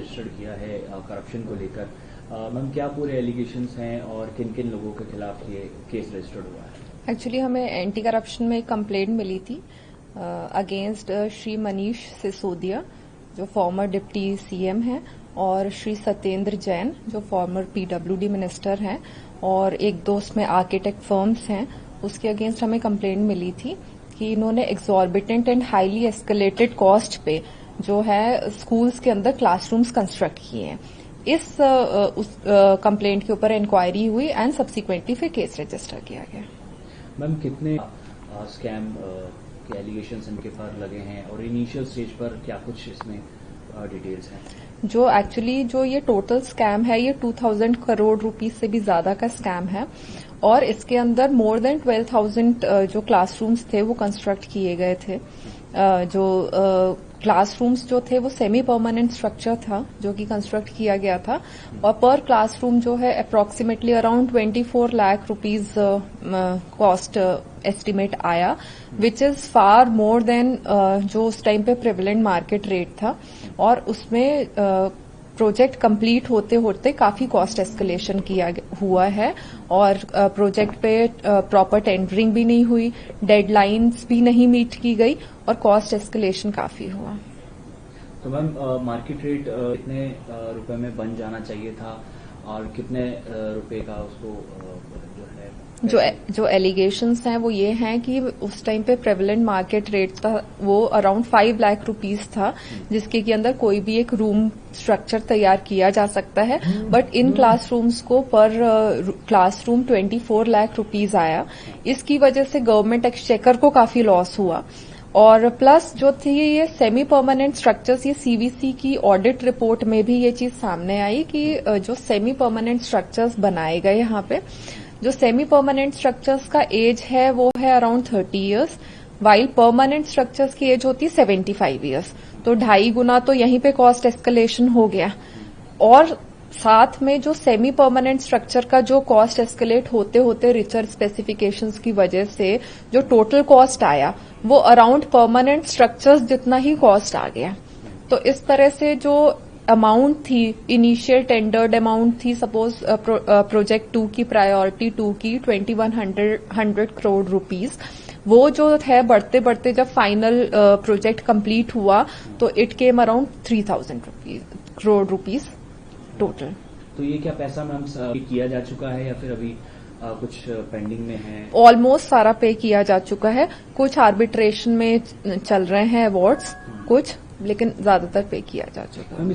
Registered किया है corruption को लेकर। मैम, क्या पूरे एलिगेशंस हैं और किन किन लोगों के खिलाफ ये केस रजिस्टर्ड हुआ है? एक्चुअली हमें एंटी करप्शन में एक कंप्लेंट मिली थी अगेंस्ट श्री मनीष सिसोदिया, जो फॉर्मर डिप्टी सीएम हैं, और श्री सत्येंद्र जैन, जो फॉर्मर पीडब्ल्यूडी मिनिस्टर हैं, और एक दो उसमें आर्किटेक्ट फर्म्स हैं। उसके अगेंस्ट हमें कंप्लेंट मिली थी कि इन्होंने exorbitant and highly escalated cost पे जो है स्कूल्स के अंदर क्लासरूम्स कंस्ट्रक्ट किए हैं। इस कंप्लेंट के ऊपर इंक्वायरी हुई एंड सब्सिक्वेंटली फिर केस रजिस्टर किया गया। मैम, कितने स्कैम के एलिगेशंस इनके पर लगे हैं और इनिशियल स्टेज पर क्या कुछ इसमें डिटेल्स हैं? जो एक्चुअली जो ये टोटल स्कैम है, ये 2000 करोड़ रुपीस से भी ज्यादा का स्कैम है, और इसके अंदर मोर देन 12,000 जो क्लासरूम्स थे वो कंस्ट्रक्ट किए गए थे। जो क्लासरूम्स जो थे वो सेमी परमानेंट स्ट्रक्चर था जो कि कंस्ट्रक्ट किया गया था, और पर क्लासरूम जो है approximately around 24 lakh rupees cost estimate आया, which is far more than जो उस टाइम पे प्रेवलेंट मार्केट रेट था। और उसमें प्रोजेक्ट कंप्लीट होते होते काफी कॉस्ट एस्केलेशन हुआ है, और प्रोजेक्ट पे प्रॉपर टेंडरिंग भी नहीं हुई, डेडलाइंस भी नहीं मीट की गई, और कॉस्ट एस्केलेशन काफी हुआ। तो मैम, मार्केट रेट कितने रुपए में बन जाना चाहिए था और कितने रुपए का उसको जो है जो एलिगेशंस हैं वो ये हैं कि उस टाइम पे प्रेवलेंट मार्केट रेट था वो अराउंड 5 लाख रुपीस था, जिसके के अंदर कोई भी एक रूम स्ट्रक्चर तैयार किया जा सकता है, बट इन क्लासरूम्स को पर क्लासरूम 24 लाख रुपीस आया। इसकी वजह से गवर्नमेंट एक्सचेकर को काफी लॉस हुआ। और प्लस जो थी ये सेमी परमानेंट स्ट्रक्चर्स, ये सीवीसी की ऑडिट रिपोर्ट में भी ये चीज सामने आई कि जो सेमी परमानेंट स्ट्रक्चर्स बनाए गए यहाँ पे, जो सेमी परमानेंट स्ट्रक्चर्स का एज है वो है around 30 years, while permanent structures की एज होती है 75 इयर्स। तो 2.5 गुना तो यहीं पे कॉस्ट एस्केलेशन हो गया। और साथ में जो सेमी परमानेंट स्ट्रक्चर का जो कॉस्ट एस्केलेट होते होते रिचर स्पेसिफिकेशंस की वजह से जो टोटल कॉस्ट आया वो अराउंड परमानेंट स्ट्रक्चर्स जितना ही कॉस्ट आ गया। तो इस तरह से जो अमाउंट थी, इनिशियल टेंडर्ड अमाउंट थी, सपोज प्रोजेक्ट 2 की प्रायोरिटी 2 की 2100 करोड़ रुपीस, वो जो है बढ़ते बढ़ते जब फाइनल प्रोजेक्ट कंप्लीट हुआ तो it came around 3000 crore rupees total. तो ये क्या पैसा मैम किया जा चुका है या फिर अभी कुछ पेंडिंग में है? ऑलमोस्ट सारा पे किया जा चुका है, कुछ आर्बिट्रेशन में चल रहे हैं अवार्ड्स, कुछ, लेकिन ज्यादातर पे किया जा चुका है।